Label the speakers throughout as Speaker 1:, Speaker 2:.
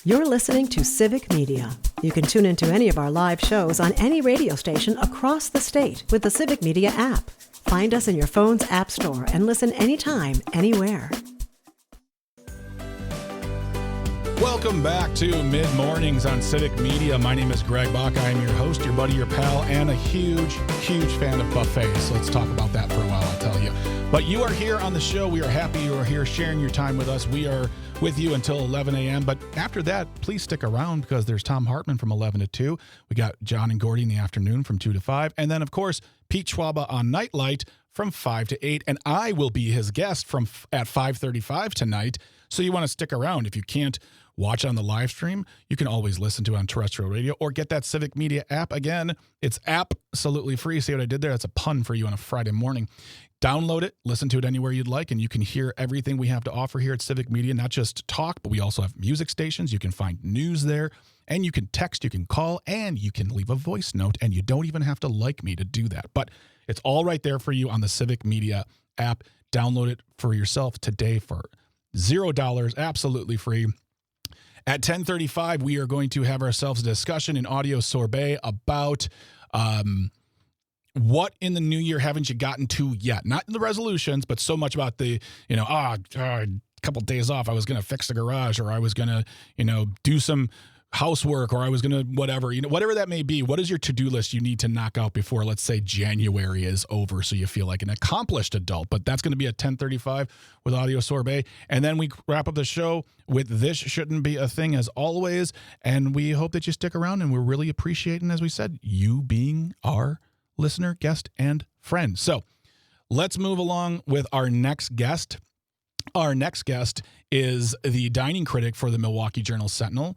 Speaker 1: You're listening to Civic Media. You can tune into any of our live shows on any radio station across the state with the Civic Media app. Find us in your phone's app store and listen anytime, anywhere.
Speaker 2: Welcome back to Mid Mornings on Civic Media. My name is Greg Bach. I am your host, your buddy, your pal, and a huge fan of buffets. So let's talk about that for a while, I'll tell you. But you are here on the show. We are happy you are here sharing your time with us. We are with you until 11 a.m. But after that, please stick around because there's Tom Hartman from 11 to 2. We got John and Gordy in the afternoon from 2 to 5. And then, of course, Pete Schwaba on Nightlight from 5 to 8. And I will be his guest at 5:35 tonight. So you want to stick around. If you can't watch on the live stream, you can always listen to it on terrestrial radio or get that Civic Media app. Again, it's absolutely free. See what I did there? That's a pun for you on a Friday morning. Download it, listen to it anywhere you'd like, and you can hear everything we have to offer here at Civic Media, not just talk, but we also have music stations. You can find news there, and you can text, you can call, and you can leave a voice note, and you don't even have to like me to do that. But it's all right there for you on the Civic Media app. Download it for yourself today for $0, absolutely free. At 10:35, we are going to have ourselves a discussion in audio sorbet about what in the new year haven't you gotten to yet? Not in the resolutions, but so much about the, a couple days off, I was going to fix the garage, or I was going to, do some housework, or I was going to whatever, whatever that may be. What is your to-do list you need to knock out before, let's say, January is over, so you feel like an accomplished adult? But that's going to be at 10:35 with Audio Sorbet. And then we wrap up the show with This Shouldn't Be a Thing, as always. And we hope that you stick around, and we're really appreciating, as we said, you being our listener, guest, and friend. So let's move along with our next guest. Our next guest is the dining critic for the Milwaukee Journal-Sentinel.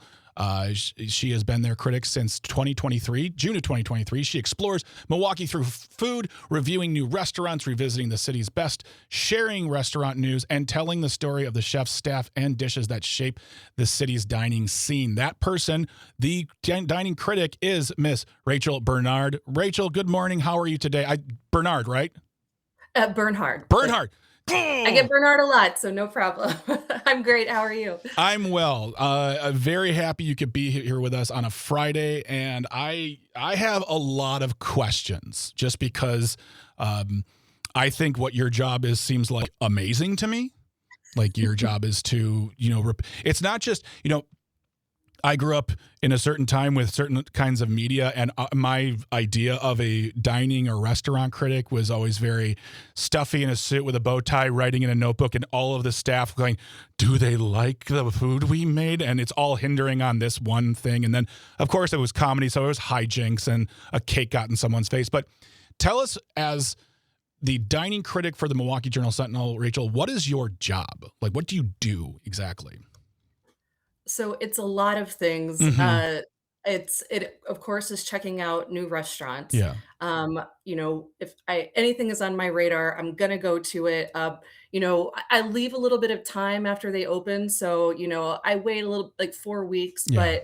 Speaker 2: She has been their critic since 2023, June of 2023. She explores Milwaukee through food, reviewing new restaurants, revisiting the city's best, sharing restaurant news, and telling the story of the chefs, staff, and dishes that shape the city's dining scene. That person, the dining critic, is Miss Rachel Bernard. Rachel, good morning. How are you today? Bernard, right?
Speaker 3: Bernhard.
Speaker 2: Bernhard.
Speaker 3: I get Bernard a lot, so no problem. I'm great. How are you?
Speaker 2: I'm well. Very happy you could be here with us on a Friday, and I have a lot of questions just because I think what your job is seems like amazing to me. Like your job is to, it's not just, I grew up in a certain time with certain kinds of media, and my idea of a dining or restaurant critic was always very stuffy in a suit with a bow tie, writing in a notebook, and all of the staff going, do they like the food we made? And it's all hindering on this one thing. And then, of course, it was comedy, so it was hijinks and a cake got in someone's face. But tell us, as the dining critic for the Milwaukee Journal-Sentinel, Rachel, what is your job? Like, what do you do exactly?
Speaker 3: So it's a lot of things.
Speaker 2: Mm-hmm.
Speaker 3: It of course is checking out new restaurants.
Speaker 2: Yeah.
Speaker 3: If anything is on my radar, I'm gonna go to it. I leave a little bit of time after they open, so I wait a little, like 4 weeks.
Speaker 2: Yeah.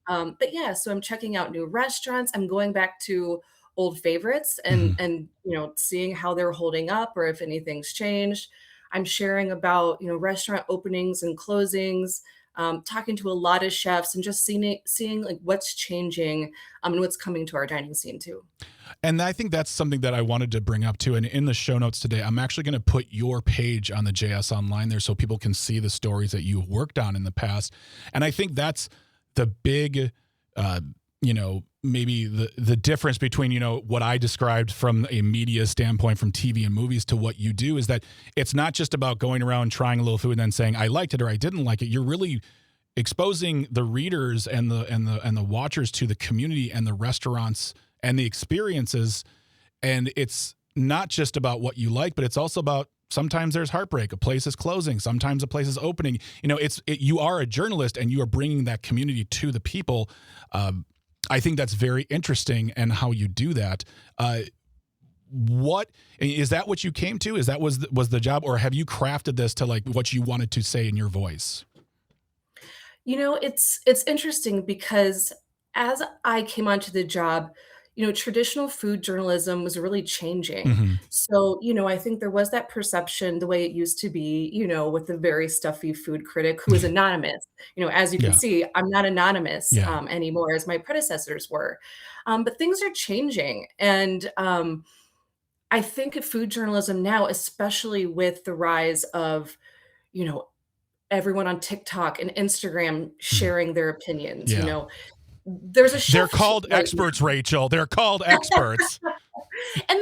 Speaker 3: But yeah, so I'm checking out new restaurants. I'm going back to old favorites and
Speaker 2: Mm-hmm.
Speaker 3: seeing how they're holding up or if anything's changed. I'm sharing about restaurant openings and closings. Talking to a lot of chefs and just seeing like what's changing and what's coming to our dining scene too.
Speaker 2: And I think that's something that I wanted to bring up too. And in the show notes today, I'm actually going to put your page on the JS Online there so people can see the stories that you've worked on in the past. And I think that's the big, maybe the difference between, what I described from a media standpoint from TV and movies to what you do is that it's not just about going around trying a little food and then saying, I liked it or I didn't like it. You're really exposing the readers and the watchers to the community and the restaurants and the experiences. And it's not just about what you like, but it's also about sometimes there's heartbreak. A place is closing. Sometimes a place is opening. You are a journalist and you are bringing that community to the people. I think that's very interesting and how you do that. What is that what you came to? Is that was the job, or have you crafted this to like what you wanted to say in your voice?
Speaker 3: It's interesting because as I came onto the job, traditional food journalism was really changing.
Speaker 2: Hmm.
Speaker 3: So, I think there was that perception the way it used to be, with the very stuffy food critic who is anonymous. As you can
Speaker 2: Yeah.
Speaker 3: see, I'm not anonymous
Speaker 2: Yeah.
Speaker 3: anymore as my predecessors were. But things are changing. And I think food journalism now, especially with the rise of, you know, everyone on TikTok and Instagram
Speaker 2: Mhm.
Speaker 3: sharing their opinions,
Speaker 2: Yeah.
Speaker 3: there's a
Speaker 2: They're
Speaker 3: shift
Speaker 2: called
Speaker 3: right
Speaker 2: experts, Rachel. They're called experts.
Speaker 3: And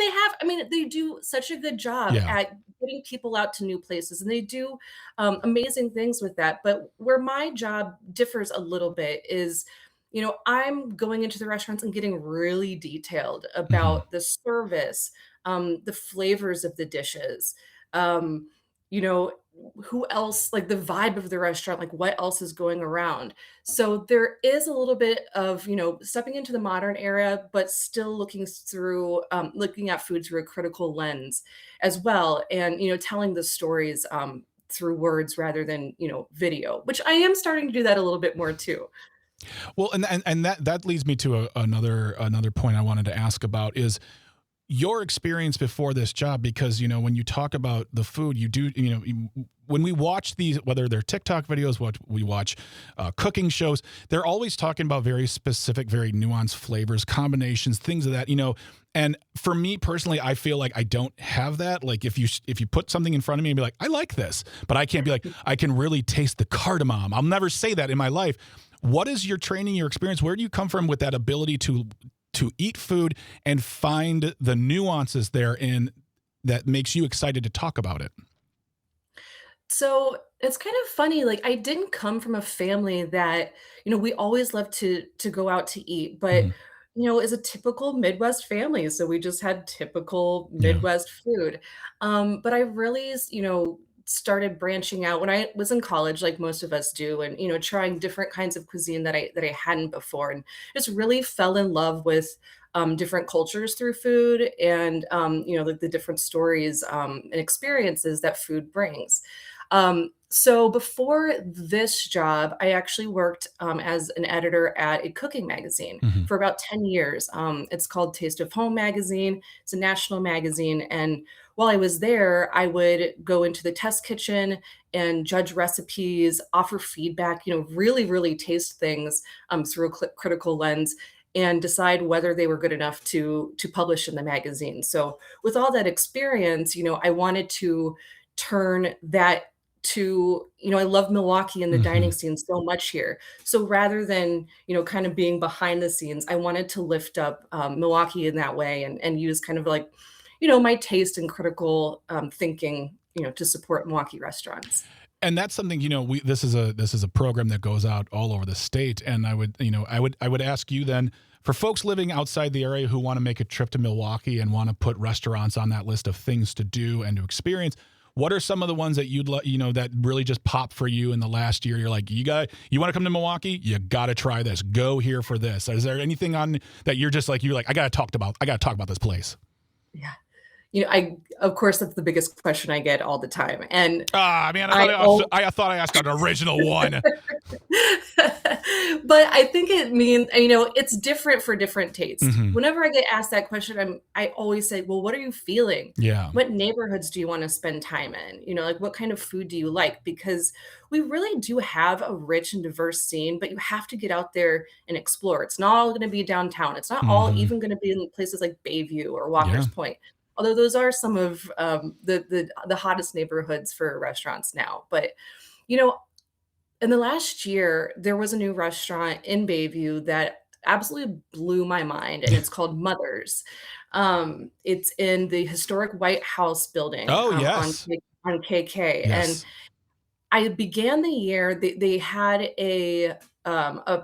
Speaker 3: they do such a good job
Speaker 2: Yeah.
Speaker 3: at getting people out to new places, and they do amazing things with that. But where my job differs a little bit is, I'm going into the restaurants and getting really detailed
Speaker 2: Mhm.
Speaker 3: about the service, the flavors of the dishes, um, you know, who else, like the vibe of the restaurant, like what else is going around. So there is a little bit of, stepping into the modern era, but still looking at food through a critical lens as well. And, telling the stories through words rather than, video, which I am starting to do that a little bit more too.
Speaker 2: Well, and that leads me to another point I wanted to ask about is your experience before this job, because when you talk about the food, you do when we watch these, whether they're TikTok videos, what we watch cooking shows, they're always talking about very specific, very nuanced flavors, combinations, things of that. And for me personally, I feel like I don't have that. Like if you put something in front of me and be like, I like this, but I can't be like, I can really taste the cardamom. I'll never say that in my life. What is your training, your experience? Where do you come from with that ability to eat food and find the nuances therein that makes you excited to talk about it?
Speaker 3: So it's kind of funny. Like I didn't come from a family that, we always loved to go out to eat, but
Speaker 2: Mhm.
Speaker 3: is a typical Midwest family. So we just had typical
Speaker 2: Yeah.
Speaker 3: Midwest food. But I really, started branching out when I was in college, like most of us do, and trying different kinds of cuisine that I hadn't before, and just really fell in love with different cultures through food, and like the different stories and experiences that food brings. So before this job, I actually worked as an editor at a cooking magazine
Speaker 2: Mhm.
Speaker 3: for about 10 years. It's called Taste of Home magazine. It's a national magazine. And while I was there, I would go into the test kitchen and judge recipes, offer feedback, really, really taste things through a critical lens and decide whether they were good enough to publish in the magazine. So with all that experience, I wanted to turn that to, I love Milwaukee and the dining
Speaker 2: Mhm.
Speaker 3: scene so much here. So rather than, kind of being behind the scenes, I wanted to lift up Milwaukee in that way and use kind of like, my taste and critical thinking, to support Milwaukee restaurants.
Speaker 2: And that's something, we this is a program that goes out all over the state. And I would ask you then, for folks living outside the area who want to make a trip to Milwaukee and want to put restaurants on that list of things to do and to experience, what are some of the ones that that really just pop for you in the last year? You're like, you want to come to Milwaukee? You got to try this. Go here for this. Is there anything on that you're like, I got to talk about this place?
Speaker 3: Yeah. Of course, that's the biggest question I get all the time. And
Speaker 2: Ah, man,
Speaker 3: I al
Speaker 2: I thought I asked an original one.
Speaker 3: But I think it means, it's different for different tastes.
Speaker 2: Hmm.
Speaker 3: Whenever I get asked that question, I always say, well, what are you feeling?
Speaker 2: Yeah.
Speaker 3: What neighborhoods do you want to spend time in? Like what kind of food do you like? Because we really do have a rich and diverse scene, but you have to get out there and explore. It's not all going to be downtown. It's not all
Speaker 2: Hmm.
Speaker 3: even going to be in places like Bayview or
Speaker 2: Yeah.
Speaker 3: Walker's Point. Although those are some of the hottest neighborhoods for restaurants now. But you know, in the last year, there was a new restaurant in Bayview that absolutely blew my mind, and it's called Mother's. It's in the historic White House building
Speaker 2: Oh,
Speaker 3: on
Speaker 2: yes.
Speaker 3: on KK, and
Speaker 2: Yes.
Speaker 3: I began the year. They had a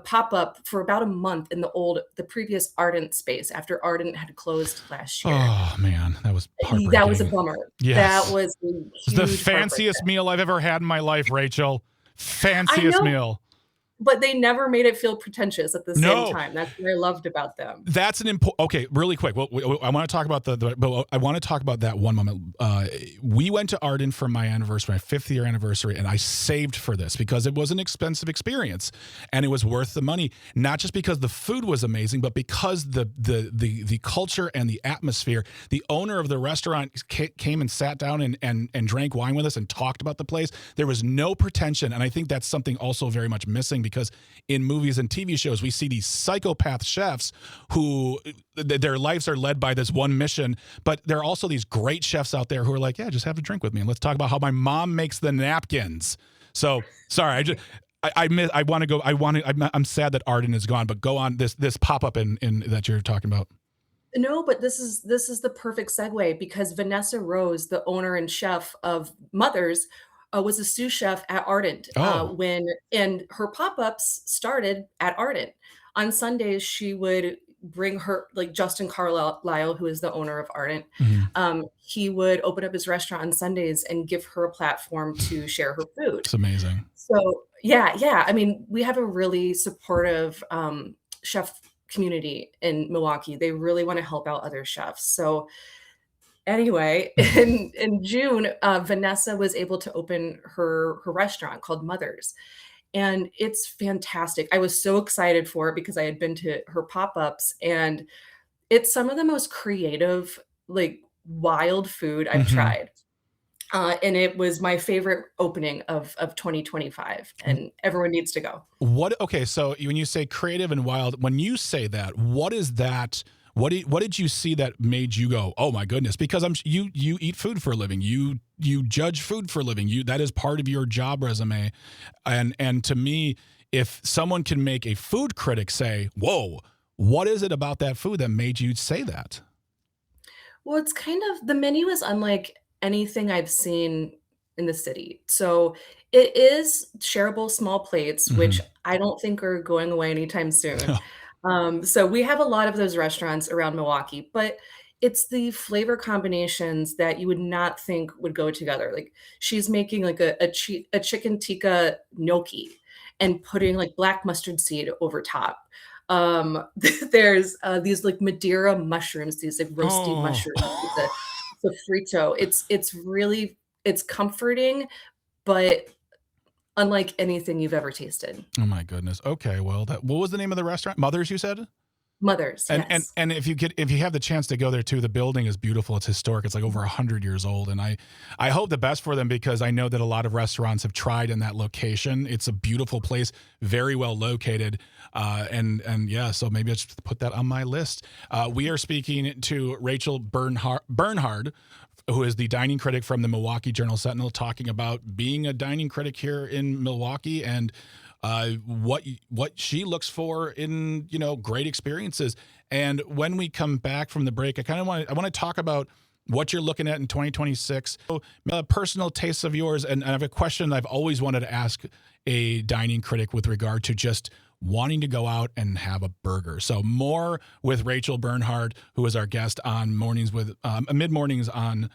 Speaker 3: pop up for about a month in the previous Ardent space after Ardent had closed last year.
Speaker 2: Oh, man, that was
Speaker 3: That was a
Speaker 2: heartbreaking.
Speaker 3: bummer. That
Speaker 2: Yes.
Speaker 3: was a
Speaker 2: It's the
Speaker 3: huge heartbreaker.
Speaker 2: fanciest meal I've ever had in my life, Rachel.
Speaker 3: I
Speaker 2: Fanciest
Speaker 3: know.
Speaker 2: meal.
Speaker 3: but they never made it feel pretentious at the same
Speaker 2: No.
Speaker 3: time. That's what I loved about them.
Speaker 2: That's an important. Okay, really quick. Well, I want to talk about but I want to talk about that one moment. We went to Arden for my anniversary, my 5th year anniversary, and I saved for this because it was an expensive experience, and it was worth the money. Not just because the food was amazing, but because the culture and the atmosphere. The owner of the restaurant came and sat down and drank wine with us and talked about the place. There was no pretension, and I think that's something also very much missing because in movies and TV shows we see these psychopath chefs who their lives are led by this one mission, but there are also these great chefs out there who are like, yeah, just have a drink with me and let's talk about how my mom makes the napkins. So sorry, I'm sad that Arden is gone, but go on this pop-up in that you're talking about.
Speaker 3: No, but this is the perfect segue because Vanessa Rose, the owner and chef of Mother's, was a sous chef at Ardent
Speaker 2: Oh.
Speaker 3: and her pop-ups started at Ardent. On Sundays, she would bring her like Justin Carlisle, who is the owner of Ardent.
Speaker 2: Mhm.
Speaker 3: He would open up his restaurant on Sundays and give her a platform to share her food.
Speaker 2: It's amazing.
Speaker 3: So yeah. I mean, we have a really supportive chef community in Milwaukee. They really want to help out other chefs. So anyway, in June, Vanessa was able to open her restaurant called Mother's, and it's fantastic. I was so excited for it because I had been to her pop-ups, and it's some of the most creative, like, wild food I've
Speaker 2: Mhm.
Speaker 3: tried. And it was my favorite opening of 2025, and everyone needs to go.
Speaker 2: Okay, so when you say creative and wild, when you say that, what is that? What did you see that made you go, oh my goodness? Because you eat food for a living. You judge food for a living. That is part of your job resume. And to me, if someone can make a food critic say, whoa, what is it about that food that made you say that?
Speaker 3: Well, it's kind of the menu is unlike anything I've seen in the city. So it is shareable small plates, which
Speaker 2: Mhm.
Speaker 3: I don't think are going away anytime soon. So we have a lot of those restaurants around Milwaukee, but it's the flavor combinations that you would not think would go together. Like she's making like a chicken tikka gnocchi and putting like black mustard seed over top. There's these like Madeira mushrooms, these like roasty
Speaker 2: Oh.
Speaker 3: mushrooms with the frito. It's really it's comforting, but unlike anything you've ever tasted.
Speaker 2: Oh my goodness. Okay, well, what was the name of the restaurant? Mother's, you said?
Speaker 3: Mother's,
Speaker 2: And and
Speaker 3: yes.
Speaker 2: and if you have the chance to go there too, the building is beautiful. It's historic. It's like over 100 years old, and I hope the best for them because I know that a lot of restaurants have tried in that location. It's a beautiful place, very well located, and yeah. So maybe I'll just put that on my list. We are speaking to Rachel Bernhard, who is the dining critic from the Milwaukee Journal-Sentinel, talking about being a dining critic here in Milwaukee and what she looks for in great experiences. And when we come back from the break, I want to talk about what you're looking at in 2026. So, personal tastes of yours, and I have a question I've always wanted to ask a dining critic with regard to just wanting to go out and have a burger. So more with Rachel Bernhard, who is our guest on mornings with mid mornings on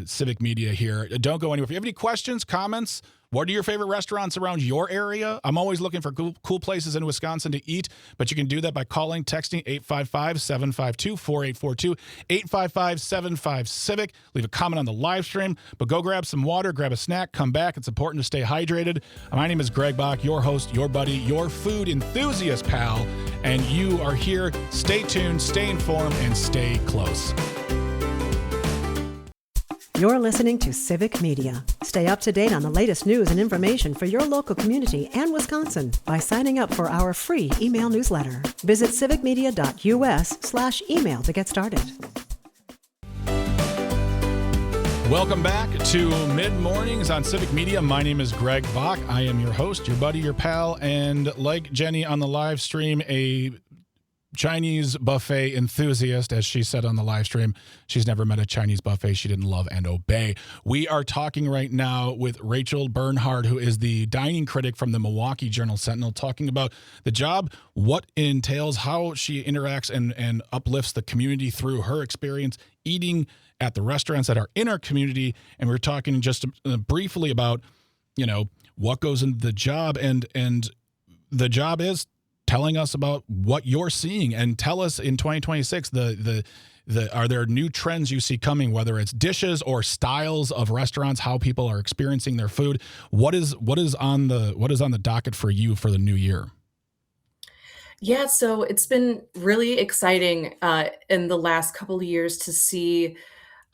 Speaker 2: Civic Media here. Don't go anywhere. If you have any questions, comments, what are your favorite restaurants around your area? I'm always looking for cool places in Wisconsin to eat, but you can do that by calling, texting 855-752-4842, 855-75-CIVIC. Leave a comment on the live stream, but go grab some water, grab a snack, come back. It's important to stay hydrated. My name is Greg Bach, your host, your buddy, your food enthusiast pal, and you are here. Stay tuned, stay informed, and stay close.
Speaker 1: You're listening to Civic Media. Stay up to date on the latest news and information for your local community and Wisconsin by signing up for our free email newsletter. Visit civicmedia.us/email to get started.
Speaker 2: Welcome back to Mid Mornings on Civic Media. My name is Greg Bach. I am your host, your buddy, your pal, and like Jenny on the live stream, a Chinese buffet enthusiast, as she said on the live stream. She's never met a Chinese buffet she didn't love and obey. We are talking right now with Rachel Bernhard, who is the dining critic from the Milwaukee Journal-Sentinel, talking about the job, what it entails, how she interacts and uplifts the community through her experience eating at the restaurants that are in our community. And we're talking just briefly about, what goes into the job and the job is telling us about what you're seeing, and tell us in 2026 are there new trends you see coming, whether it's dishes or styles of restaurants, how people are experiencing their food. What is on the docket for you for the new year?
Speaker 3: Yeah, so it's been really exciting in the last couple of years to see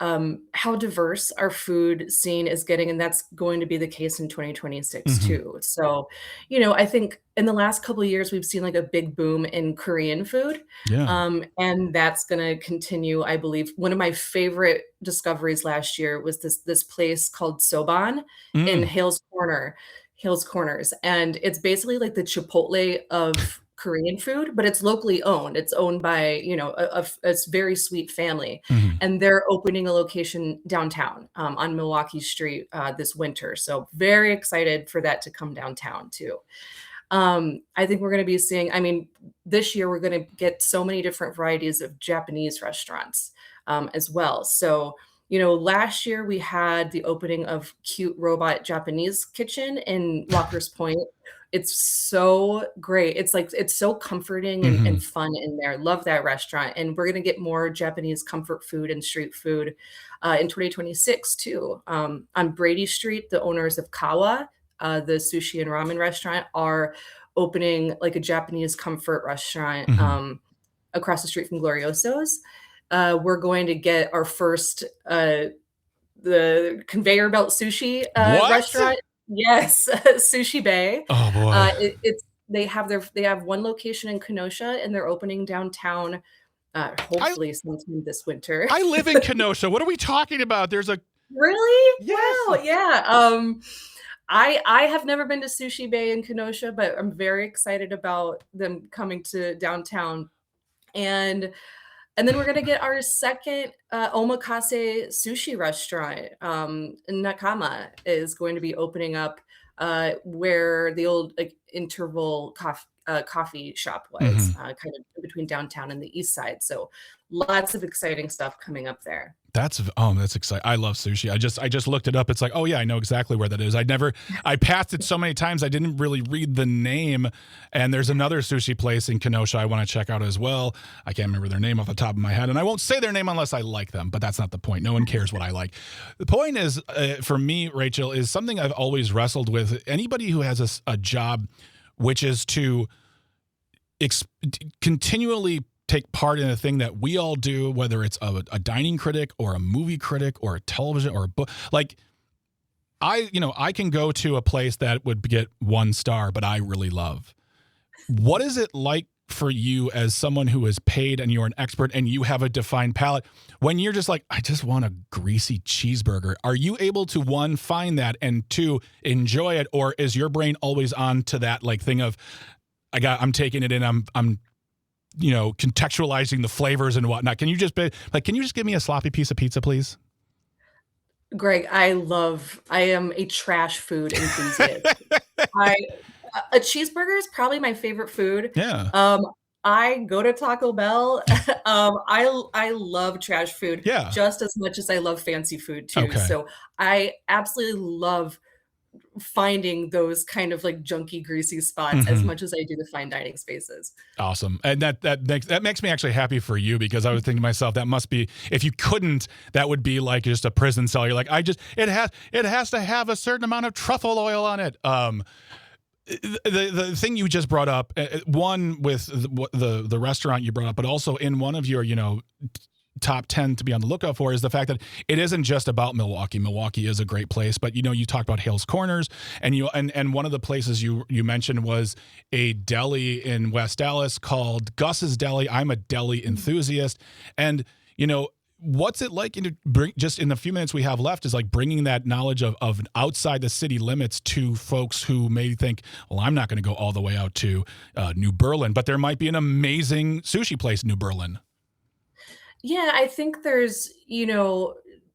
Speaker 3: how diverse our food scene is getting, and that's going to be the case in 2026
Speaker 2: Hmm.
Speaker 3: too. So, I think in the last couple of years we've seen like a big boom in Korean food,
Speaker 2: Yeah.
Speaker 3: and that's going to continue. I believe one of my favorite discoveries last year was this place called Soban in
Speaker 2: Mm.
Speaker 3: Hales Corners, and it's basically like the Chipotle of Korean food, but it's locally owned. It's owned by, a very sweet family,
Speaker 2: Hmm.
Speaker 3: and they're opening a location downtown, on Milwaukee Street, this winter. So very excited for that to come downtown too. I think we're going to be seeing, I mean, this year we're going to get so many different varieties of Japanese restaurants, as well. So, last year we had the opening of Cute Robot Japanese Kitchen in Walker's Point. It's so great. It's like, it's so comforting and
Speaker 2: Hmm.
Speaker 3: fun in there. Love that restaurant. And we're going to get more Japanese comfort food and street food in 2026 too. On Brady Street, the owners of Kawa, the sushi and ramen restaurant, are opening like a Japanese comfort restaurant
Speaker 2: Hmm.
Speaker 3: across the street from Glorioso's. We're going to get our first the conveyor belt sushi
Speaker 2: What?
Speaker 3: restaurant. Yes, Sushi Bay.
Speaker 2: Oh boy.
Speaker 3: It's they have one location in Kenosha, and they're opening downtown,
Speaker 2: I
Speaker 3: hopefully sometime this winter.
Speaker 2: I live in Kenosha. What are we talking about? There's a
Speaker 3: Really?
Speaker 2: yes.
Speaker 3: Wow, yeah. I have never been to Sushi Bay in Kenosha, but I'm very excited about them coming to downtown. And and then we're gonna get our second omakase sushi restaurant. Nakama is going to be opening up where the old like coffee shop was,
Speaker 2: Mhm.
Speaker 3: kind of in between downtown and the east side. So lots of exciting stuff coming up there.
Speaker 2: That's exciting. I love sushi. I just looked it up. It's like, oh yeah, I know exactly where that is. I passed it so many times I didn't really read the name. And there's another sushi place in Kenosha I want to check out as well. I can't remember their name off the top of my head, and I won't say their name unless I like them. But that's not the point. No one cares what I like. The point is, for me, Rachel, is something I've always wrestled with. Anybody who has a job, which is to ex- continually take part in a thing that we all do, whether it's a dining critic or a movie critic or a television or a book. Like I can go to a place that would get 1 star, but I really love. What is it like for you as someone who is paid and you're an expert and you have a defined palate when you're just like, I just want a greasy cheeseburger? Are you able to, one, find that, and two, enjoy it? Or is your brain always on to that like thing of, I'm taking it in, I'm contextualizing the flavors and whatnot? Can you just give me a sloppy piece of pizza, please?
Speaker 3: Greg, I am a trash food enthusiast. I A cheeseburger is probably my favorite food.
Speaker 2: Yeah.
Speaker 3: I go to Taco Bell. I love trash food
Speaker 2: Yeah.
Speaker 3: just as much as I love fancy food too.
Speaker 2: Okay.
Speaker 3: So I absolutely love finding those kind of like junky, greasy spots as
Speaker 2: Hmm.
Speaker 3: much as I do the fine dining spaces.
Speaker 2: Awesome. And that makes me actually happy for you, because I was thinking to myself, that must be, if you couldn't, that would be like just a prison cell. You're like, it has to have a certain amount of truffle oil on it. The thing you just brought up, one with the restaurant you brought up, but also in one of your top 10 to be on the lookout for, is the fact that it isn't just about Milwaukee. Milwaukee is a great place, but you talked about Hales Corners, and one of the places you mentioned was a deli in West Dallas called Gus's Deli. I'm a deli enthusiast, and what's it like just in the few minutes we have left, is like bringing that knowledge of outside the city limits to folks who may think, well, I'm not going to go all the way out to New Berlin, but there might be an amazing sushi place in New Berlin.
Speaker 3: Yeah, I think there's,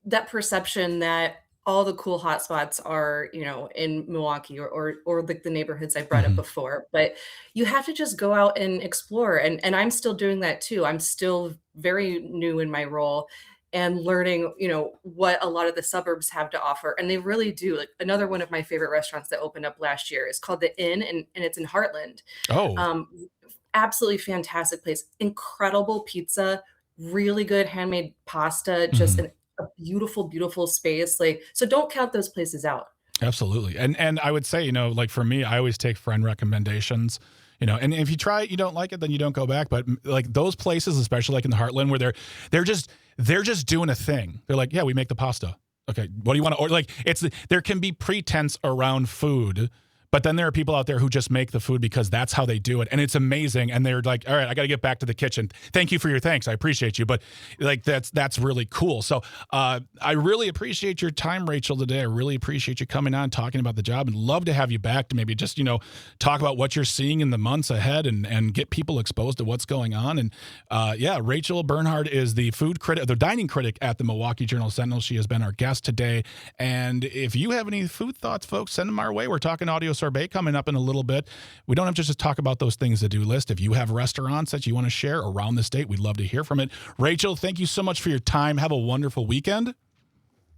Speaker 3: that perception that all the cool hotspots are, in Milwaukee or like the neighborhoods I brought up
Speaker 2: Hmm.
Speaker 3: before. But you have to just go out and explore. And I'm still doing that too. I'm still very new in my role. and learning, what a lot of the suburbs have to offer. And they really do. Like, another one of my favorite restaurants that opened up last year is called The Inn, and it's in Heartland.
Speaker 2: Oh,
Speaker 3: Absolutely fantastic place. Incredible pizza, really good handmade pasta, just
Speaker 2: mhm.
Speaker 3: a beautiful, beautiful space. Like, so don't count those places out.
Speaker 2: Absolutely. And I would say, like for me, I always take friend recommendations, and if you try it, you don't like it, then you don't go back. But like those places, especially like in the Heartland where they're just doing a thing. They're like, yeah, we make the pasta. Okay. What do you want to order? Like there can be pretense around food, but then there are people out there who just make the food because that's how they do it. And it's amazing. And they're like, all right, I got to get back to the kitchen. Thank you for your thanks. I appreciate you. But like, that's really cool. So I really appreciate your time, Rachel, today. I really appreciate you coming on, talking about the job, and love to have you back to maybe just, talk about what you're seeing in the months ahead and get people exposed to what's going on. And Rachel Bernhard is the food critic, the dining critic at the Milwaukee Journal-Sentinel. She has been our guest today. And if you have any food thoughts, folks, send them our way. We're talking audio sorbet coming up in a little bit. We don't have to just talk about those things to do list. If you have restaurants that you want to share around the state, we'd love to hear from it. Rachel, thank you so much for your time. Have a wonderful weekend.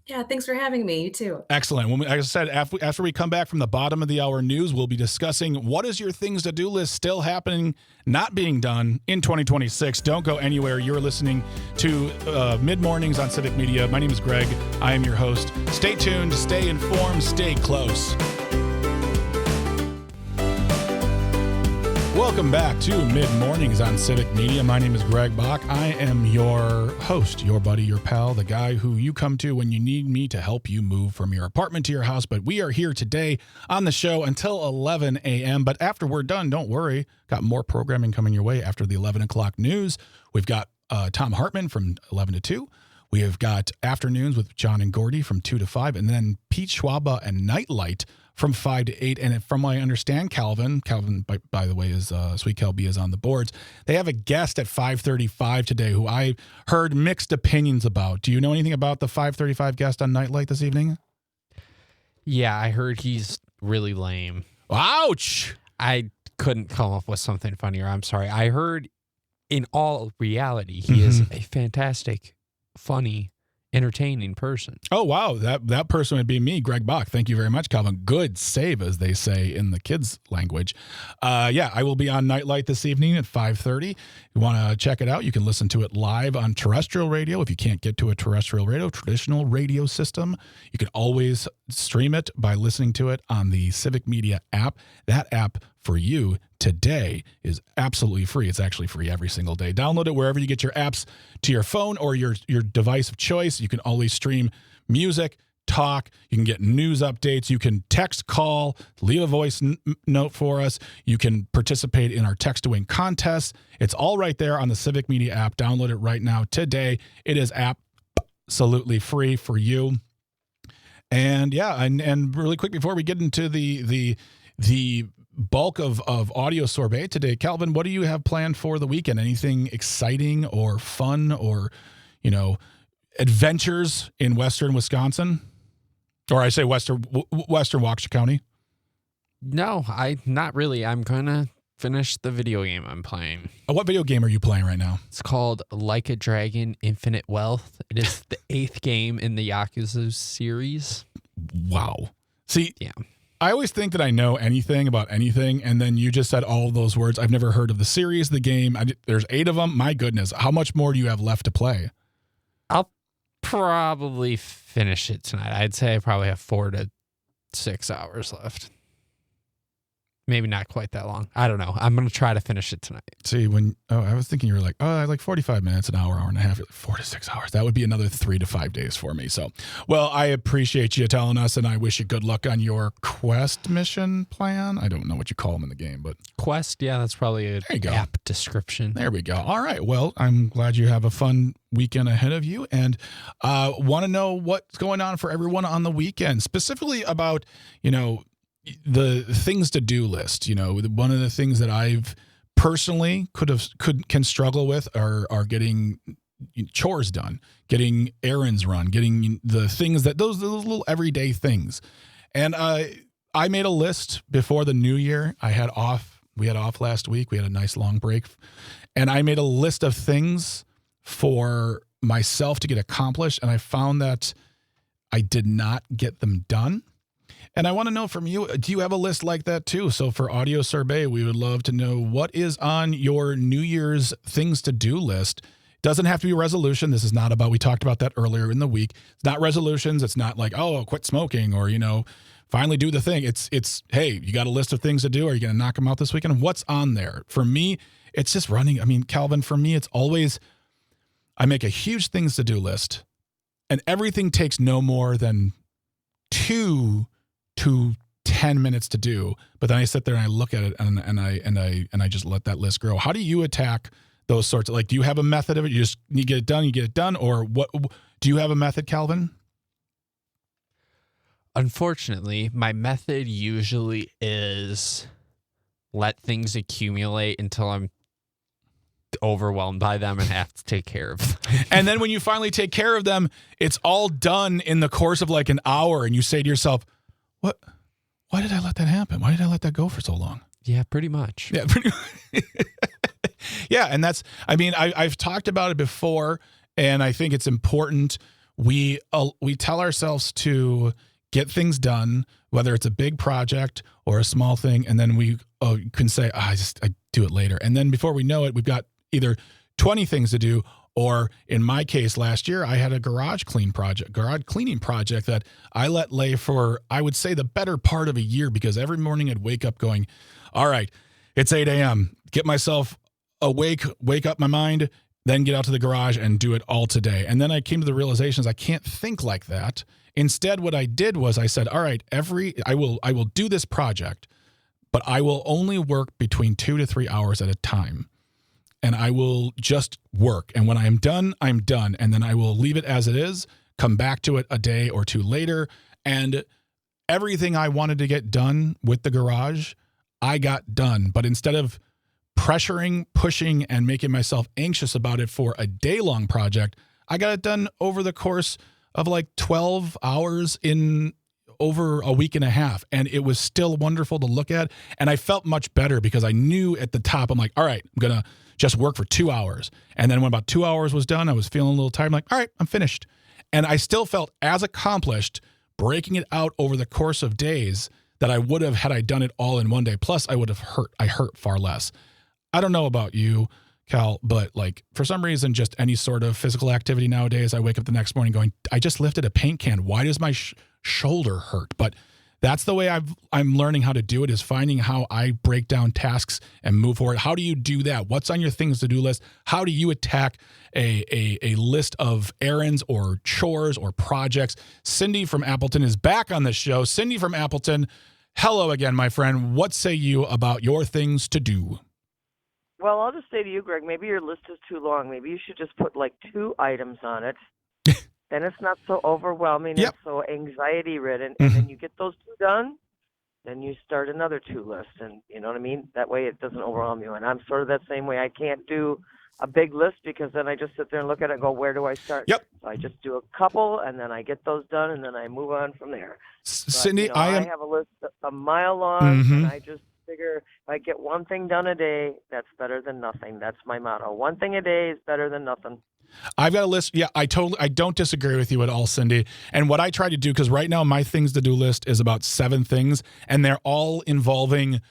Speaker 3: Yeah, thanks for having me. You too.
Speaker 2: Excellent. Like I said, after we come back from the bottom of the hour news, we'll be discussing what is your things to do list still happening, not being done in 2026. Don't go anywhere. You're listening to Mid Mornings on Civic Media. My name is Greg. I am your host. Stay tuned, stay informed, stay close. Welcome back to Mid Mornings on Civic Media. My name is Greg Bach. I am your host, your buddy, your pal, the guy who you come to when you need me to help you move from your apartment to your house. But we are here today on the show until 11 a.m. But after we're done, don't worry. Got more programming coming your way after the 11 o'clock news. We've got Tom Hartman from 11 to 2. We have got Afternoons with John and Gordy from 2 to 5. And then Pete Schwaba and Nightlight from 5 to 8. And from what I understand, Calvin, by the way, is Sweet Calby is on the boards. They have a guest at 5:35 today who I heard mixed opinions about. Do you know anything about the 5:35 guest on Nightlight this evening?
Speaker 4: Yeah, I heard he's really lame.
Speaker 2: Ouch!
Speaker 4: I couldn't come up with something funnier. I'm sorry. I heard in all reality, he is a fantastic, funny, entertaining person.
Speaker 2: Oh, wow. That person would be me, Greg Bach. Thank you very much, Calvin. Good save, as they say in the kids' language. I will be on Nightlight this evening at 5:30. If you want to check it out, you can listen to it live on terrestrial radio. If you can't get to a terrestrial radio, traditional radio system, you can always stream it by listening to it on the Civic Media app. That app for you today is absolutely free. It's actually free every single day. Download it wherever you get your apps to your phone or your device of choice. You can always stream music, talk. You can get news updates. You can text, call, leave a voice note for us. You can participate in our text to win contests. It's all right there on the Civic Media app. Download it right now today. It is absolutely free for you. And and really quick before we get into the bulk of audio sorbet today, Calvin, what do you have planned for the weekend? Anything exciting or fun or, adventures in Western Wisconsin? Or I say Western Waukesha County?
Speaker 4: No, not really. I'm going to finish the video game I'm playing.
Speaker 2: What video game are you playing right now?
Speaker 4: It's called Like a Dragon Infinite Wealth. It is the 8th game in the Yakuza series.
Speaker 2: Wow. See,
Speaker 4: yeah.
Speaker 2: I always think that I know anything about anything, and then you just said all of those words. I've never heard of the series, the game. There's 8 of them. My goodness. How much more do you have left to play?
Speaker 4: I'll probably finish it tonight. I'd say I probably have 4 to 6 hours left. Maybe not quite that long. I don't know. I'm going to try to finish it tonight.
Speaker 2: See, I was thinking you were like, like 45 minutes, an hour and a half, 4 to 6 hours. That would be another 3 to 5 days for me. So, well, I appreciate you telling us, and I wish you good luck on your quest mission plan. I don't know what you call them in the game, but
Speaker 4: quest, yeah, that's probably an app description.
Speaker 2: There we go. All right. Well, I'm glad you have a fun weekend ahead of you, and want to know what's going on for everyone on the weekend, specifically about, the things to do list. One of the things that I've personally can struggle with are getting chores done, getting errands run, getting the things that those little everyday things. And I made a list before the new year. We had off last week. We had a nice long break, and I made a list of things for myself to get accomplished, and I found that I did not get them done. And I want to know from you, do you have a list like that too? So for Audio Sorbet, we would love to know what is on your New Year's things to do list. Doesn't have to be a resolution. This is not about, we talked about that earlier in the week. It's not resolutions. It's not like, oh, quit smoking or, finally do the thing. It's, hey, you got a list of things to do. Are you going to knock them out this weekend? What's on there? For me, it's just running. I mean, Calvin, for me, it's always, I make a huge things to do list and everything takes no more than 2 to 10 minutes to do. But then I sit there and I look at it and I just let that list grow. How do you attack those sorts of, like, do you have a method of it? You get it done, or what? Do you have a method, Calvin?
Speaker 4: Unfortunately, my method usually is let things accumulate until I'm overwhelmed by them and have to take care of them.
Speaker 2: And then when you finally take care of them, it's all done in the course of like an hour. And you say to yourself, what? Why did I let that happen? Why did I let that go for so long?
Speaker 4: Yeah, pretty much.
Speaker 2: Yeah, yeah, and that's, I've talked about it before, and I think it's important. We tell ourselves to get things done, whether it's a big project or a small thing, and then we can say, I do it later. And then before we know it, we've got either 20 things to do, or in my case, last year, I had a garage cleaning project that I let lay for, I would say, the better part of a year, because every morning I'd wake up going, all right, it's 8 a.m., get myself awake, wake up my mind, then get out to the garage and do it all today. And then I came to the realizations I can't think like that. Instead, what I did was I said, all right, I will do this project, but I will only work between 2 to 3 hours at a time. And I will just work. And when I am done, I'm done. And then I will leave it as it is, come back to it a day or two later. And everything I wanted to get done with the garage, I got done. But instead of pressuring, pushing, and making myself anxious about it for a day-long project, I got it done over the course of like 12 hours in over a week and a half. And it was still wonderful to look at. And I felt much better because I knew at the top, I'm like, all right, I'm going to just work for 2 hours. And then when about 2 hours was done, I was feeling a little tired. I'm like, all right, I'm finished. And I still felt as accomplished breaking it out over the course of days that I would have had I done it all in one day. Plus, I hurt far less. I don't know about you, Cal, but like for some reason, just any sort of physical activity nowadays, I wake up the next morning going, I just lifted a paint can. Why does my shoulder hurt? But that's the way I'm learning how to do it, is finding how I break down tasks and move forward. How do you do that? What's on your things to do list? How do you attack a list of errands or chores or projects? Cindy from Appleton is back on the show. Cindy from Appleton, hello again, my friend. What say you about your things to do?
Speaker 5: Well, I'll just say to you, Greg, maybe your list is too long. Maybe you should just put like 2 items on it. Then it's not so overwhelming and so anxiety-ridden. And then you get those 2 done, then you start another 2 list. And you know what I mean? That way it doesn't overwhelm you. And I'm sort of that same way. I can't do a big list because then I just sit there and look at it and go, where do I start?
Speaker 2: Yep.
Speaker 5: So I just do a couple, and then I get those done, and then I move on from there.
Speaker 2: Cindy,
Speaker 5: But, I have a list a mile long, and I just figure if I get one thing done a day, that's better than nothing. That's my motto. One thing a day is better than nothing.
Speaker 2: I've got a list. Yeah, I don't disagree with you at all, Cindy. And what I try to do, because right now my things to do list is about 7 things, and they're all involving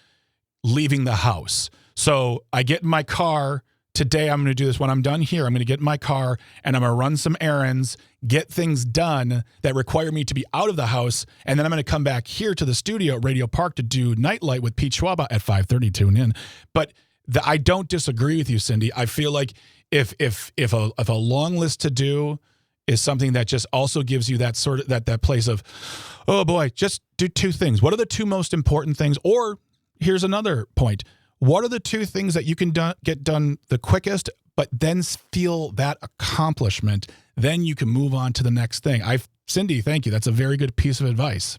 Speaker 2: leaving the house. So I get in my car. Today I'm going to do this. When I'm done here, I'm going to get in my car and I'm going to run some errands, get things done that require me to be out of the house, and then I'm going to come back here to the studio at Radio Park to do Nightlight with Pete Schwab at 5:30. Tune in. But I don't disagree with you, Cindy. I feel like if a long list to do is something that just also gives you that sort of that place of, oh boy, just do 2 things. What are the 2 most important things? Or here's another point. What are the 2 things that you can get done the quickest, but then feel that accomplishment? Then you can move on to the next thing. Cindy, thank you. That's a very good piece of advice.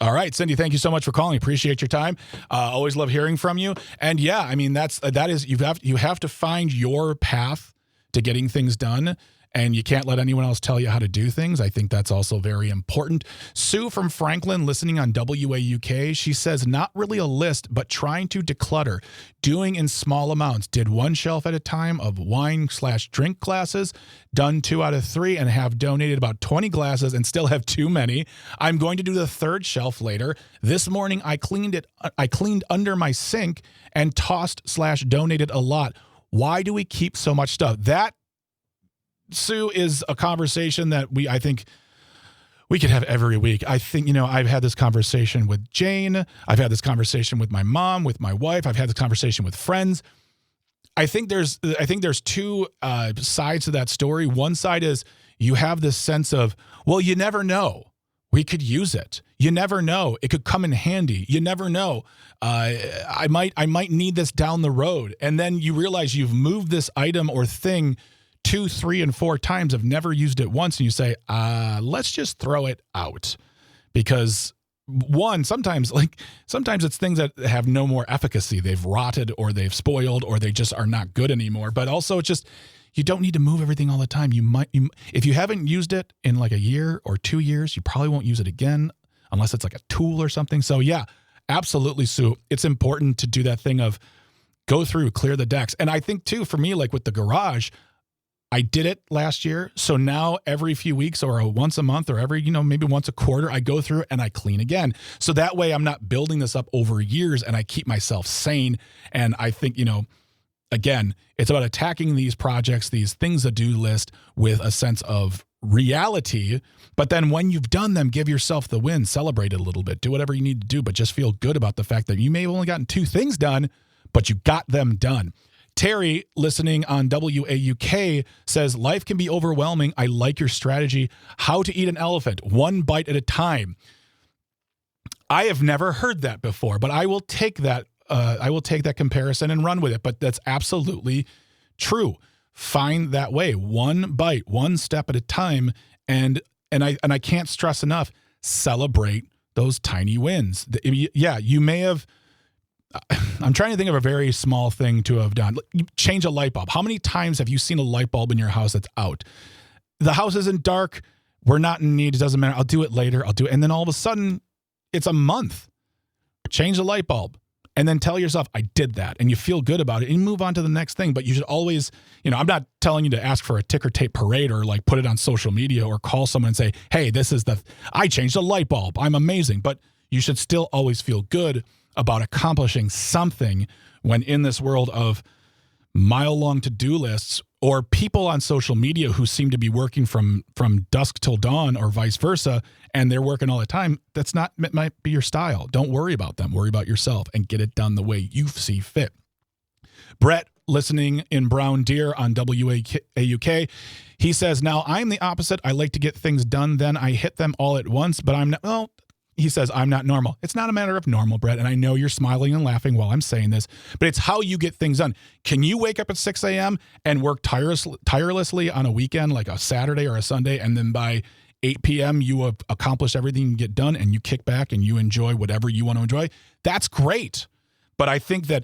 Speaker 2: All right, Cindy, thank you so much for calling. Appreciate your time. Always love hearing from you. And yeah, I mean, that is you have to find your path to getting things done. and you can't let anyone else tell you how to do things. I think that's also very important. Sue from Franklin, listening on WAUK, she says, not really a list, but trying to declutter, doing in small amounts. Did one shelf at a time of wine/drink glasses, done 2 out of 3, and have donated about 20 glasses and still have too many. I'm going to do the 3rd shelf later. This morning, I cleaned under my sink and tossed/donated a lot. Why do we keep so much stuff? That, Sue, is a conversation that I think we could have every week. I think, I've had this conversation with Jane. I've had this conversation with my mom, with my wife. I've had this conversation with friends. I think there's 2 sides to that story. One side is you have this sense of, well, you never know. We could use it. You never know. It could come in handy. You never know. I might need this down the road. And then you realize you've moved this item or thing 2, 3, and 4 times, have never used it once, and you say, let's just throw it out. Because sometimes it's things that have no more efficacy. They've rotted, or they've spoiled, or they just are not good anymore. But also, it's just, you don't need to move everything all the time. If you haven't used it in like a year or 2 years, you probably won't use it again unless it's like a tool or something. So yeah, absolutely, Sue. It's important to do that thing of go through, clear the decks. And I think too, for me, like with the garage, I did it last year. So now every few weeks or once a month or every, maybe once a quarter, I go through and I clean again. So that way I'm not building this up over years and I keep myself sane. And I think, again, it's about attacking these projects, these things to do list with a sense of reality. But then when you've done them, give yourself the win, celebrate it a little bit, do whatever you need to do, but just feel good about the fact that you may have only gotten 2 things done, but you got them done. Terry, listening on WAUK, says, life can be overwhelming. I like your strategy. How to eat an elephant, 1 bite at a time. I have never heard that before, but I will take that. I will take that comparison and run with it. But that's absolutely true. Find that way, 1 bite, 1 step at a time, and I can't stress enough. Celebrate those tiny wins. Yeah, you may have. I'm trying to think of a very small thing to have done. Change a light bulb. How many times have you seen a light bulb in your house that's out? The house isn't dark. We're not in need. It doesn't matter. I'll do it later. I'll do it. And then all of a sudden, it's a month. Change the light bulb. And then tell yourself, I did that. And you feel good about it. And you move on to the next thing. But you should always, I'm not telling you to ask for a ticker tape parade or like put it on social media or call someone and say, hey, I changed a light bulb. I'm amazing. But you should still always feel good about accomplishing something when in this world of mile-long to-do lists or people on social media who seem to be working from dusk till dawn or vice versa, and they're working all the time. It might be your style. Don't worry about them. Worry about yourself and get it done the way you see fit. Brett, listening in Brown Deer on WAUK, he says, now I'm the opposite. I like to get things done, then I hit them all at once, but I'm not, well, he says, I'm not normal. It's not a matter of normal, Brett, and I know you're smiling and laughing while I'm saying this, but it's how you get things done. Can you wake up at 6 a.m. and work tirelessly on a weekend, like a Saturday or a Sunday, and then by 8 p.m. you have accomplished everything you get done and you kick back and you enjoy whatever you want to enjoy? That's great. But I think that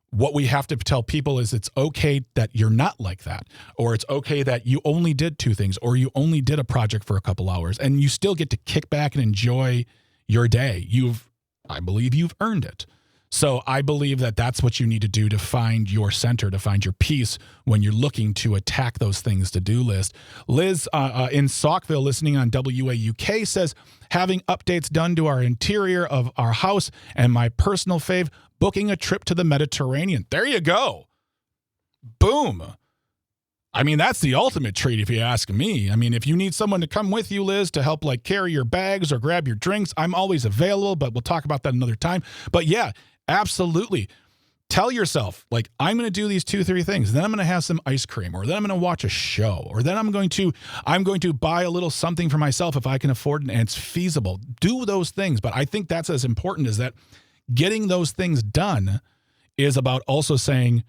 Speaker 2: what we have to tell people is it's okay that you're not like that, or it's okay that you only did 2 things, or you only did a project for a couple hours, and you still get to kick back and enjoy your day. I believe you've earned it. So I believe that that's what you need to do to find your center, to find your peace when you're looking to attack those things to-do list. Liz in Saukville, listening on WAUK, says, having updates done to our interior of our house, and my personal fave, booking a trip to the Mediterranean. There you go. Boom. I mean, that's the ultimate treat if you ask me. I mean, if you need someone to come with you, Liz, to help like carry your bags or grab your drinks, I'm always available, but we'll talk about that another time. But yeah, absolutely. Tell yourself, like, I'm going to do these 2-3 things. Then I'm going to have some ice cream, or then I'm going to watch a show, or then I'm going to buy a little something for myself if I can afford it and it's feasible. Do those things. But I think that's as important, is that getting those things done is about also saying,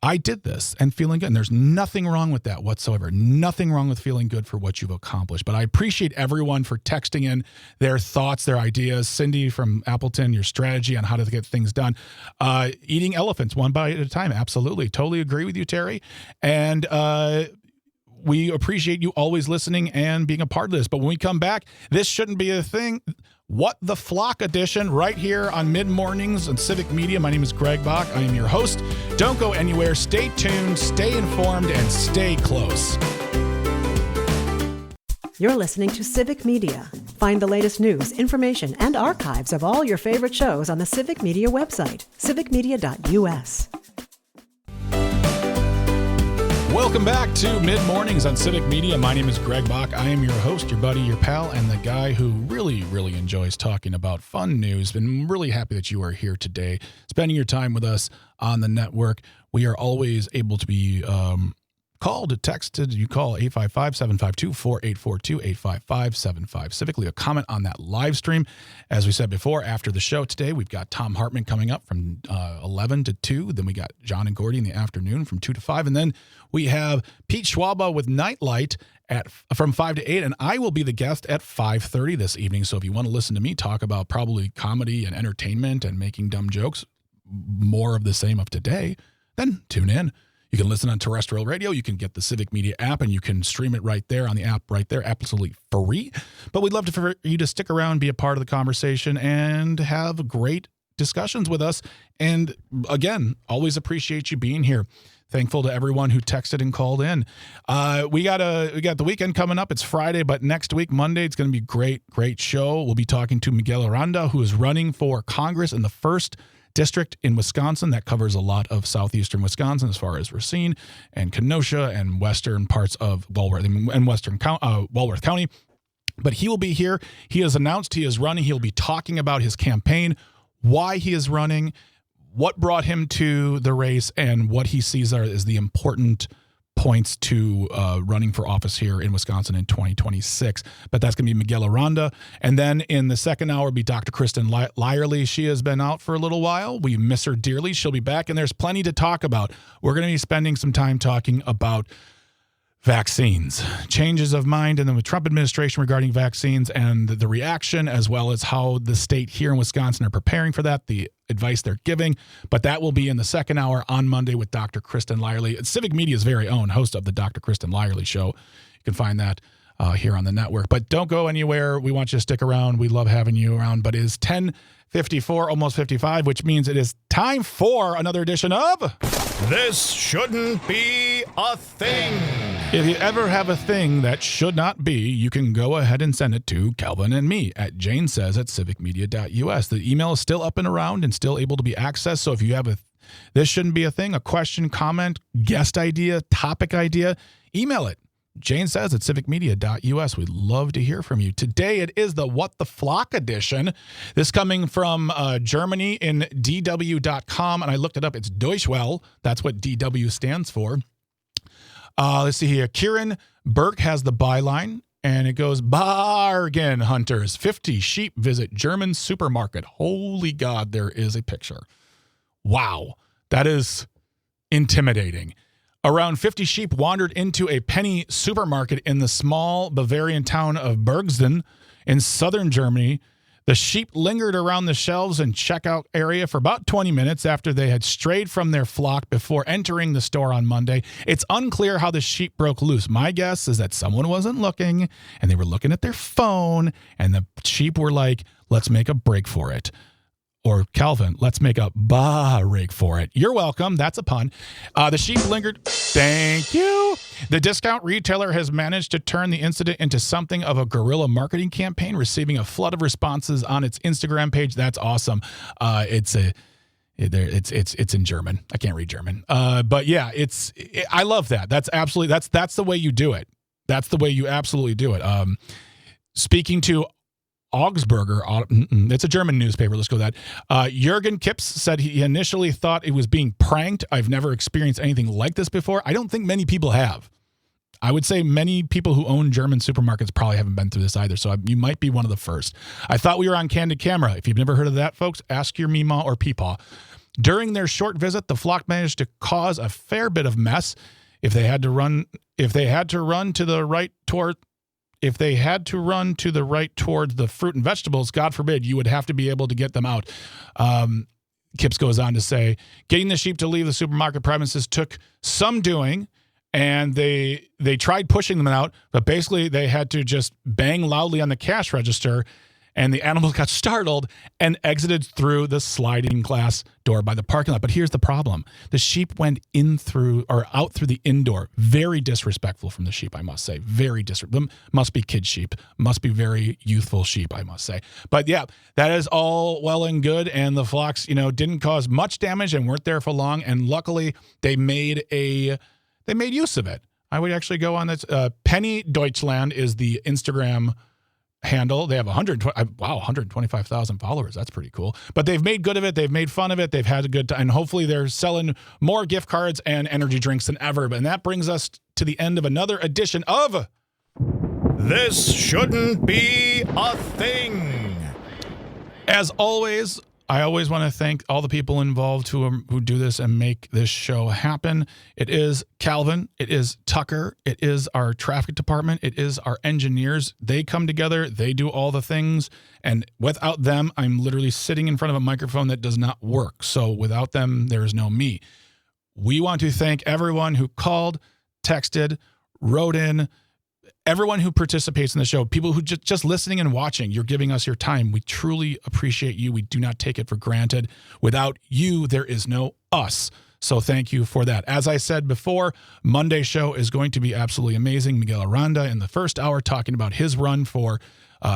Speaker 2: I did this, and feeling good. And there's nothing wrong with that whatsoever. Nothing wrong with feeling good for what you've accomplished. But I appreciate everyone for texting in their thoughts, their ideas. Cindy from Appleton, your strategy on how to get things done. Eating elephants 1 bite at a time. Absolutely. Totally agree with you, Terry. And we appreciate you always listening and being a part of this. But when we come back, this shouldn't be a thing. What the Flock edition right here on Mid-Mornings on Civic Media. My name is Greg Bach. I am your host. Don't go anywhere. Stay tuned, stay informed, and stay close.
Speaker 1: You're listening to Civic Media. Find the latest news, information, and archives of all your favorite shows on the Civic Media website, civicmedia.us.
Speaker 2: Welcome back to Mid-Mornings on Civic Media. My name is Greg Bach. I am your host, your buddy, your pal, and the guy who really, really enjoys talking about fun news. I'm really happy that you are here today, spending your time with us on the network. We are always able to be called, texted. You call 855-752-4842, 855-75 Leave a comment on that live stream. As we said before, after the show today, we've got Tom Hartman coming up from 11 to 2. Then we got John and Gordy in the afternoon from 2 to 5. And then we have Pete Schwaba with Nightlight from 5 to 8. And I will be the guest at 5:30 this evening. So if you want to listen to me talk about probably comedy and entertainment and making dumb jokes, more of the same of today, then tune in. You can listen on terrestrial radio. You can get the Civic Media app, and you can stream it right there on the app right there, absolutely free. But we'd love for you to stick around, be a part of the conversation, and have great discussions with us. And again, always appreciate you being here. Thankful to everyone who texted and called in. We got the weekend coming up. It's Friday, but next week, Monday, it's going to be a great show. We'll be talking to Miguel Aranda, who is running for Congress in the 1st District in Wisconsin. That covers a lot of southeastern Wisconsin as far as Racine and Kenosha and western parts of Walworth and western Walworth County. But he will be here. He has announced he is running. He'll be talking about his campaign, why he is running, what brought him to the race, and what he sees as the important points to running for office here in Wisconsin in 2026. But that's going to be Miguel Aranda. And then in the second hour will be Dr. Kristen Lyerly. She has been out for a little while. We miss her dearly. She'll be back, and there's plenty to talk about. We're going to be spending some time talking about vaccines, changes of mind in the Trump administration regarding vaccines and the reaction, as well as how the state here in Wisconsin are preparing for that, the advice they're giving. But that will be in the second hour on Monday with Dr. Kristen Lyerly, Civic Media's very own host of the Dr. Kristen Lyerly Show. You can find that here on the network. But don't go anywhere. We want you to stick around. We love having you around. But it is 10:54, almost 55, which means it is time for another edition of This Shouldn't Be a Thing. If you ever have a thing that should not be, you can go ahead and send it to Calvin and me at janesays@civicmedia.us. The email is still up and around and still able to be accessed. So if you have this shouldn't be a thing, a question, comment, guest idea, topic idea, email it. janesays@civicmedia.us. We'd love to hear from you. Today it is the What the Flock edition. This coming from Germany in dw.com, and I looked it up. It's Deutschwelle. That's what DW stands for. Let's see here. Kieran Burke has the byline, and it goes, bargain hunters. 50 sheep visit German supermarket. Holy God, there is a picture. Wow. That is intimidating. Around 50 sheep wandered into a penny supermarket in the small Bavarian town of Bergsden in southern Germany. The sheep lingered around the shelves and checkout area for about 20 minutes after they had strayed from their flock before entering the store on Monday. It's unclear how the sheep broke loose. My guess is that someone wasn't looking and they were looking at their phone, and the sheep were like, let's make a break for it. Or Calvin, let's make a break for it. You're welcome. That's a pun. The sheep lingered. Thank you. The discount retailer has managed to turn the incident into something of a guerrilla marketing campaign, receiving a flood of responses on its Instagram page. That's awesome. It's in German. I can't read German. But yeah, I love that. That's the way you do it. That's the way you absolutely do it. Speaking to Augsburger, it's a German newspaper, let's go with that. Jürgen Kipps said he initially thought it was being pranked. I've never experienced anything like this before. I don't think many people have. I would say many people who own German supermarkets probably haven't been through this either, so you might be one of the first. I thought we were on Candid Camera. If you've never heard of that, folks, ask your Meemaw or Peepaw. During their short visit, the flock managed to cause a fair bit of mess. If they had to run to the right towards the fruit and vegetables, God forbid, you would have to be able to get them out. Kipps goes on to say, getting the sheep to leave the supermarket premises took some doing. and they tried pushing them out, but basically they had to just bang loudly on the cash register, and the animals got startled and exited through the sliding glass door by the parking lot. But here's the problem. The sheep went out through the indoor. Very disrespectful from the sheep, I must say. Very disrespectful. Must be kid sheep. Must be very youthful sheep, I must say. But yeah, that is all well and good. And the flocks, didn't cause much damage and weren't there for long. And luckily they made use of it. I would actually go on this. Penny Deutschland is the Instagram handle. They have 125,000 followers. That's pretty cool. But they've made good of it. They've made fun of it. They've had a good time. And hopefully they're selling more gift cards and energy drinks than ever. And that brings us to the end of another edition of This Shouldn't Be a Thing. As always, I always want to thank all the people involved who do this and make this show happen. It is Calvin. It is Tucker. It is our traffic department. It is our engineers. They come together. They do all the things. And without them, I'm literally sitting in front of a microphone that does not work. So without them, there is no me. We want to thank everyone who called, texted, wrote in, everyone who participates in the show, people who just listening and watching, you're giving us your time. We truly appreciate you. We do not take it for granted. Without you, there is no us. So thank you for that. As I said before, Monday's show is going to be absolutely amazing. Miguel Aranda in the first hour talking about his run for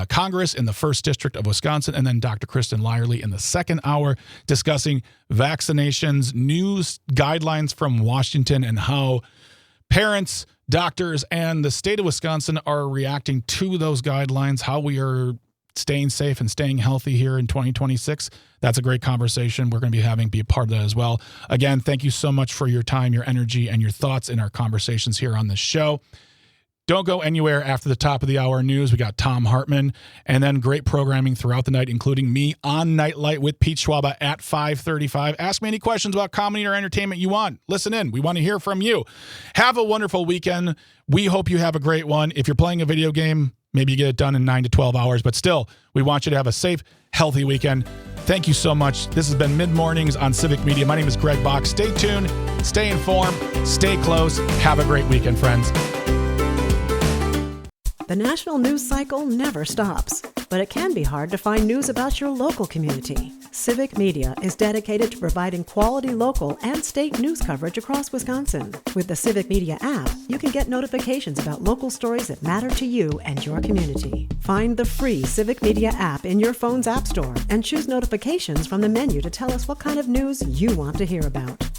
Speaker 2: Congress in the 1st District of Wisconsin, and then Dr. Kristen Lyerly in the second hour discussing vaccinations, news guidelines from Washington, and how parents, doctors, and the state of Wisconsin are reacting to those guidelines, how we are staying safe and staying healthy here in 2026. That's a great conversation we're going to be having, be a part of that as well. Again, thank you so much for your time, your energy, and your thoughts in our conversations here on this show. Don't go anywhere after the top of the hour news. We got Tom Hartman, and then great programming throughout the night, including me on Nightlight with Pete Schwaba at 5:35. Ask me any questions about comedy or entertainment you want. Listen in. We want to hear from you. Have a wonderful weekend. We hope you have a great one. If you're playing a video game, maybe you get it done in 9 to 12 hours, but still, we want you to have a safe, healthy weekend. Thank you so much. This has been Mid Mornings on Civic Media. My name is Greg Bach. Stay tuned, stay informed, stay close. Have a great weekend, friends.
Speaker 1: The national news cycle never stops, but it can be hard to find news about your local community. Civic Media is dedicated to providing quality local and state news coverage across Wisconsin. With the Civic Media app, you can get notifications about local stories that matter to you and your community. Find the free Civic Media app in your phone's app store and choose notifications from the menu to tell us what kind of news you want to hear about.